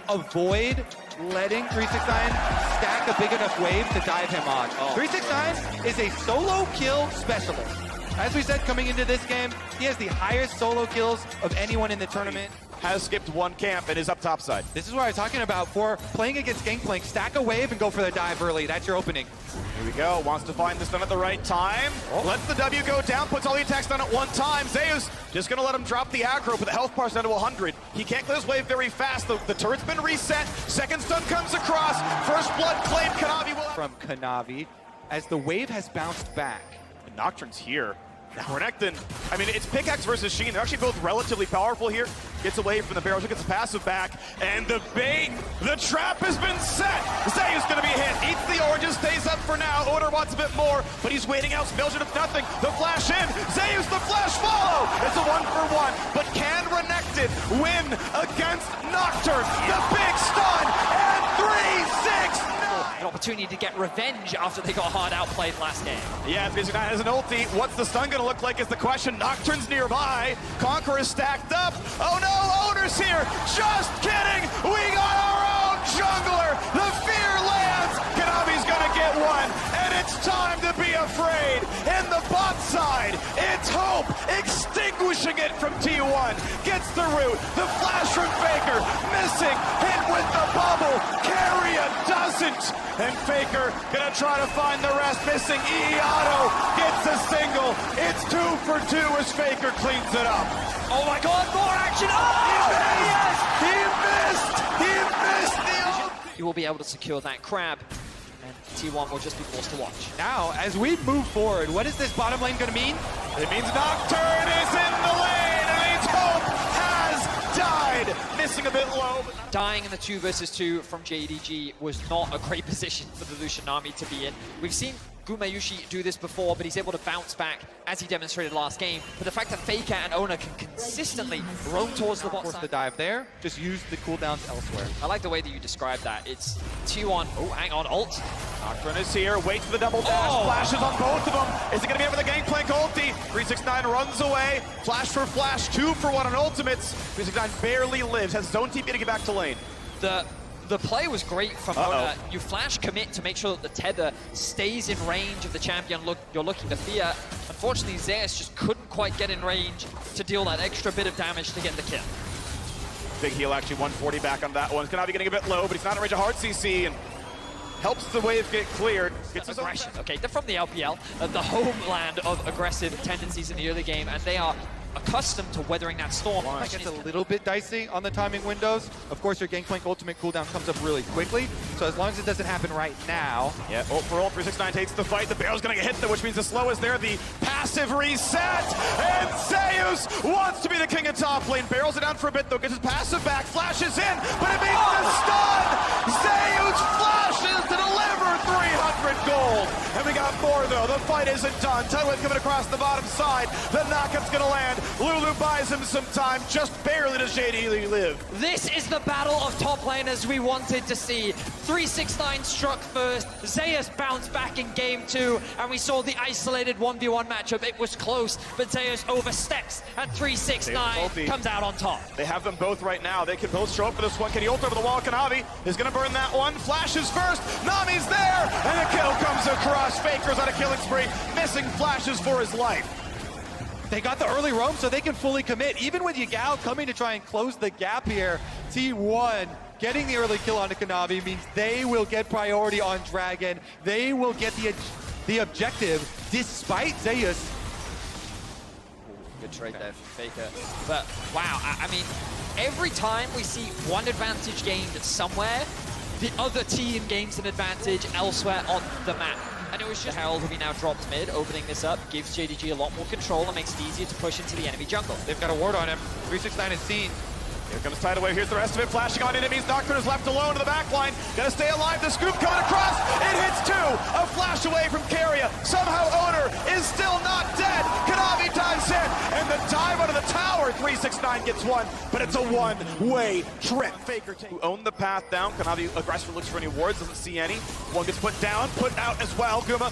avoid letting 369 stack a big enough wave to dive him on. 369 is a solo kill specialist. As we said coming into this game, he has the highest solo kills of anyone in the tournament. Has skipped one camp and is up top side. This is what I was talking about for playing against Gangplank. Stack a wave and go for the dive early. That's your opening. Here we go. Wants to find the stun at the right time. Lets the W go down, puts all the attacks down at one time. Zeus just going to let him drop the aggro, but the health bar's down to 100. He can't clear his wave very fast. The turret's been reset. Second stun comes across. First blood claim. Kanavi will... From Kanavi, as the wave has bounced back. And Nocturne's here. Renekton, I mean, it's Pickaxe versus Sheen. They're actually both relatively powerful here. Gets away from the barrels, gets the passive back, and the bait, the trap has been set. Zeus gonna be hit, eats the oranges, stays up for now. Oder wants a bit more, but he's waiting out. Belgian of nothing, the flash in. Zeus, the flash follow. It's a 1-for-1, but can Renekton win against Nocturne? The big stun, and 3-6. An opportunity to get revenge after they got hard outplayed last game. Yeah, 369 has an ulti. What's the stun gonna look like is the question. Nocturne's nearby. Conqueror is stacked up. Oh no, Owner's here. Just kidding. We got our own jungler. The fear lands. Kanavi's gonna get one. And it's time to be afraid. In the bot side, it's Hope extinguishing it from T1. Gets the root. The flash from Faker. Missing. Hit with the bubble. Carrier doesn't. And Faker gonna try to find the rest. Missing Auto gets a single. It's 2 for 2 as Faker cleans it up. Oh my god, more action! Oh, yes! He missed the ult. You will be able to secure that crab, and T1 will just be forced to watch. Now, as we move forward, what is this bottom lane gonna mean? It means Nocturne is in the lane, and it means Hope has died. Missing a bit low. Dying in the 2 versus 2 from JDG was not a great position for the Lucian army to be in. We've seen Gumayushi do this before, but he's able to bounce back as he demonstrated last game. But the fact that Faker and Ona can consistently roam towards the bot Force the side. dive there, just use the cooldowns elsewhere. I like the way that you described that. It's T1, oh, hang on, ult. Nocturne is here, waits for the double dash, flashes on both of them. Is it gonna be able to Gangplank ulti? 369 runs away, flash for flash, 2 for 1 on ultimates. 369 barely lives, has zone TP to get back to lane. The play was great from Ona. You flash commit to make sure that the tether stays in range of the champion you're looking to fear. Unfortunately, Zeus just couldn't quite get in range to deal that extra bit of damage to get the kill. Big heal actually, 140 back on that one. Kanavi getting a bit low, but he's not in range of hard CC, and helps the wave get cleared. Gets his Aggression, okay, they're from the LPL, the homeland of aggressive tendencies in the early game, and they are accustomed to weathering that storm. That gets a little bit dicey on the timing windows. Of course, your Gangplank ultimate cooldown comes up really quickly, so as long as it doesn't happen right now. Yeah, ult for ult, 369 takes the fight. The barrel's gonna get hit though, which means the slow is there. The passive reset, and Zeus wants to be the king of top lane. Barrels it down for a bit though, gets his passive back, flashes in, but it means the stun! Zeus flashes to deliver 300 gold! And we got more though, the fight isn't done. Tidewave coming across the bottom side, the knockup's gonna land. Lulu buys him some time, just barely does JD live. This is the battle of top laners we wanted to see. 369 struck first, Zeus bounced back in game 2, and we saw the isolated 1v1 matchup. It was close, but Zeus oversteps, and 369 comes out on top. They have them both right now. They can both show up for this one. Can he ult over the wall? Kanavi is gonna burn that one. Flashes first, Nami's there, and the kill comes across. Faker's on a killing spree, missing flashes for his life. They got the early roam, so they can fully commit. Even with Yagao coming to try and close the gap here, T1 getting the early kill onto Kanavi means they will get priority on Dragon. They will get the objective despite Zeus. Good trade there from Faker. But wow, I mean, every time we see one advantage gained somewhere, the other team gains an advantage elsewhere on the map. And it was just Herald, who we now dropped mid, opening this up, gives JDG a lot more control and makes it easier to push into the enemy jungle. They've got a ward on him. 369 is seen. Here comes Tidewave, here's the rest of it, flashing on enemies. Nocturne is left alone in the back line. Gonna stay alive, the scoop coming across. It hits 2, a flash away from Carrier. Somehow Owner is still not dead. Kanavi dives in, and the dive out of the tower. 369 gets one, but it's a one-way trip. Faker who owned the path down. Kanavi aggressively looks for any wards, doesn't see any. One gets put down, put out as well. Guma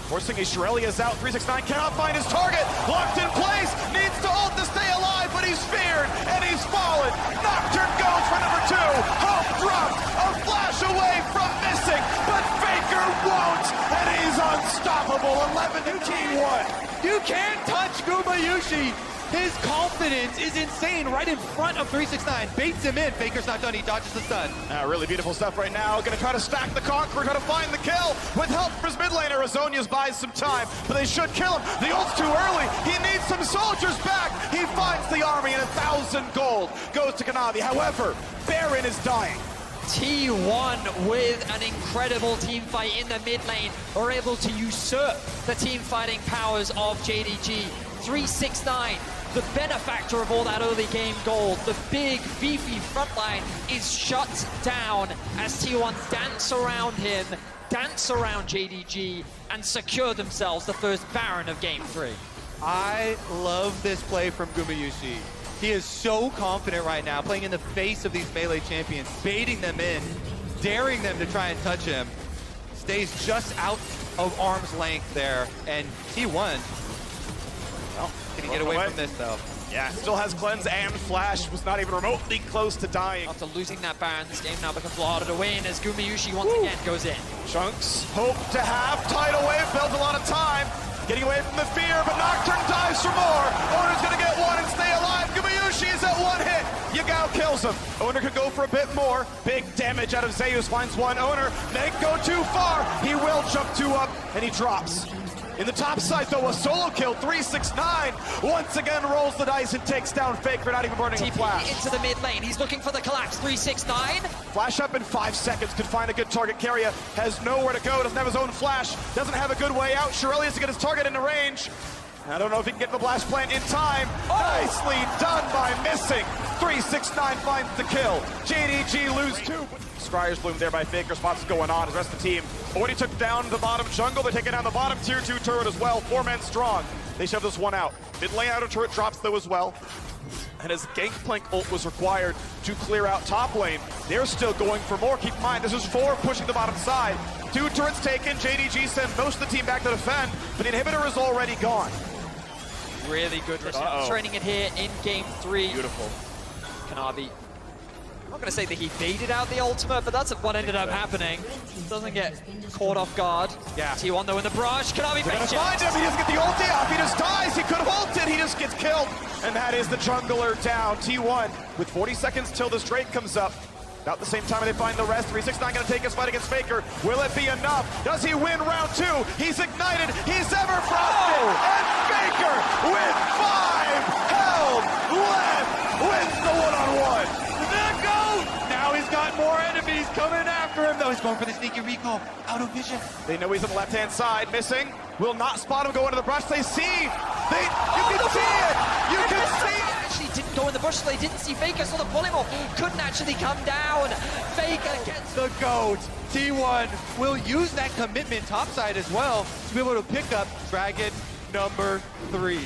forcing a Shirelia's out. 369 cannot find his target. Locked in place, needs to ult to stay alive, but he's feared, and he's fallen. Nocturne goes for number 2. Hope T1. You can't touch Gumayushi. His confidence is insane right in front of 369. Baits him in. Faker's not done. He dodges the stun. Really beautiful stuff right now. Gonna try to stack the Conqueror, try to find the kill. With help from his mid laner, Azonia's buys some time, but they should kill him. The ult's too early. He needs some soldiers back. He finds the army and 1,000 gold goes to Kog'Maw. However, Baron is dying. T1 with an incredible team fight in the mid lane are able to usurp the team fighting powers of JDG. 369, the benefactor of all that early game gold, the big beefy frontline is shut down as T1 dance around him, dance around JDG, and secure themselves the first Baron of game 3. I love this play from Gumayushi. He is so confident right now, playing in the face of these melee champions, baiting them in, daring them to try and touch him. Stays just out of arm's length there, and T1, well, can he get away from this though? Yeah, still has cleanse and flash, was not even remotely close to dying. After losing that Baron, this game now becomes harder to win as Gumayushi once again goes in. Chunks hope to have tidal wave, builds a lot of time. Getting away from the fear, but Nocturne dives for more. Owner's gonna get one and stay alive. Gumayushi is at one hit. Yagao kills him. Owner could go for a bit more. Big damage out of Zeus, finds one. Owner, they go too far. He will jump two up, and he drops. In the top side, though, a solo kill, 369. Once again rolls the dice and takes down Faker, not even burning a flash. Into the mid lane, he's looking for the collapse, 369. Flash up in 5 seconds, could find a good target. Keria has nowhere to go, doesn't have his own flash, doesn't have a good way out. Shirelius to get his target into range. I don't know if he can get the blast plant in time. Nicely done by missing. 369 finds the kill. JDG lose 2. Scryer's bloom there by Faker. Spots going on. The rest of the team already took down the bottom jungle. They're taking down the bottom tier 2 turret as well. 4 men strong. They shove this one out. Mid lane outer turret drops though as well. And as Gangplank ult was required to clear out top lane, they're still going for more. Keep in mind, this is 4 pushing the bottom side. 2 turrets taken. JDG sends most of the team back to defend, but the inhibitor is already gone. Really good training it here in game 3. Beautiful. Kog'Maw, I'm not going to say that he baited out the ultimate, but that's what ended up happening. Doesn't get caught off guard. Yeah. T1 though in the brush. Kog'Maw They're gonna makes it. find him. He doesn't get the ulti off. He just dies. He could have ulted. He just gets killed. And that is the jungler down. T1 with 40 seconds till this Drake comes up. About the same time they find the rest. 369 gonna take his fight against Faker. Will it be enough? Does he win round 2? He's ignited. He's ever frosted. And Faker with 5 held left wins the one-on-one. The GOAT! Now he's got more enemies coming after him, though. He's going for the sneaky recall. Out of vision. They know he's on the left-hand side, missing. Will not spot him go into the brush. They see. You can see it. You can see it. Actually didn't go in the bush, so they didn't see Faker, so the polymorph couldn't actually come down. Faker gets The GOAT. T1 will use that commitment topside as well to be able to pick up Dragon number 3.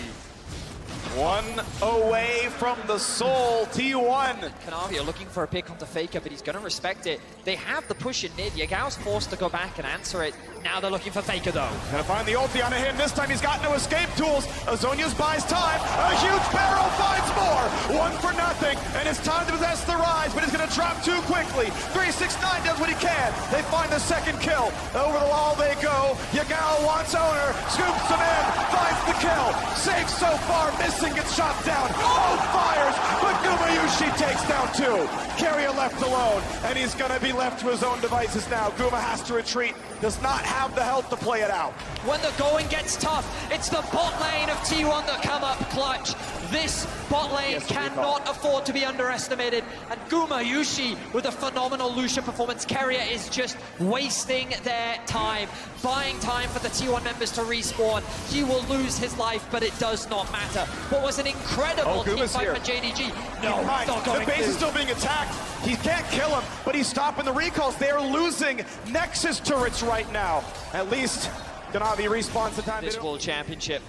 1 away from the soul. T1. Kog'Maw are looking for a pick onto Faker, but he's going to respect it. They have the push in mid. Yagao's forced to go back and answer it. Now they're looking for Faker, though. Gonna find the ulti onto him. This time he's got no escape tools. Azonia's buys time. A huge barrel finds more. 1 for nothing. And it's time to possess the rise, but he's gonna drop too quickly. 369 does what he can. They find the second kill. Over the wall they go. Yagao wants owner. Scoops him in. Finds the kill. Safe so far. Missing. Gets shot down. Both fires. But Gumayushi takes down 2. Keria left alone. And he's gonna be left to his own devices now. Guma has to retreat. Does not have the health to play it out. When the going gets tough, it's the bot lane of T1 that come up clutch. This bot lane cannot afford to be underestimated. And Gumayushi with a phenomenal Lucia performance. Keria is just wasting their time, buying time for the T1 members to respawn. He will lose his life, but it does not matter. What was an incredible team fight for JDG. No, not going the base to. is still being attacked. He can't kill him, but he's stopping the recalls. They are losing Nexus turrets right now. At least Kog'Maw respawns the time. This World Championship,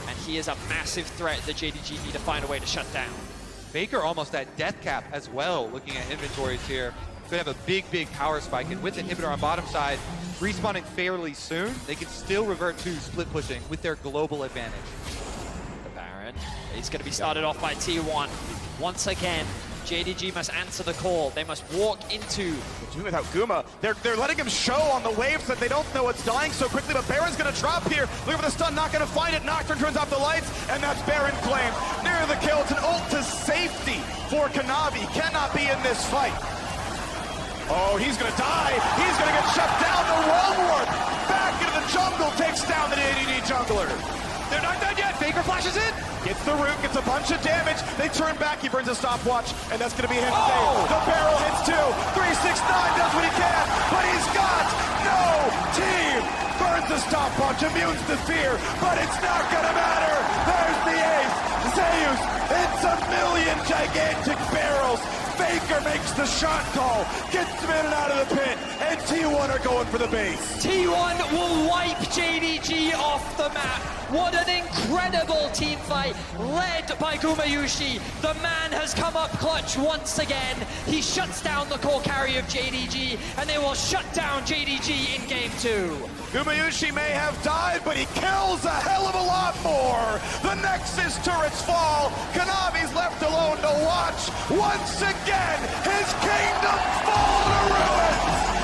and he is a massive threat that JDG need to find a way to shut down. Faker almost at death cap as well, looking at inventories here. Could have a big power spike, and with inhibitor on bottom side, respawning fairly soon, they can still revert to split pushing with their global advantage. The Baron, he's going to be started off by T1. Once again, JDG must answer the call. They must walk into... They're doing without Guma. They're letting him show on the waves that they don't know it's dying so quickly, but Baron's gonna drop here. Look for the stun, not gonna find it. Nocturne turns off the lights, and that's Baron claimed. Near the kill, it's an ult to safety for Kanavi. Cannot be in this fight. Oh, he's gonna die. He's gonna get shut down. The wrong one. Back into the jungle, takes down the JDG jungler. They're not done yet. Faker flashes in. Gets the root, gets a bunch of damage. They turn back, he burns a stopwatch, and that's gonna be his Oh! save. The barrel hits too. 369 does what he can, but he's got no team. Burns the stopwatch, immunes to fear, but it's not gonna matter. There's the ace. Zeus, it's a million gigantic barrels. Faker makes the shot call, gets him in and out of the pit, and T1 are going for the base. T1 will wipe JDG off the map. What an incredible team fight led by Gumayushi. The man has come up clutch once again. He shuts down the core carry of JDG, and they will shut down JDG in game 2. Gumayushi may have died, but he kills a hell of a lot more. The Nexus turrets fall. Kanavi's left alone to watch. Once again, his kingdom fall to ruins.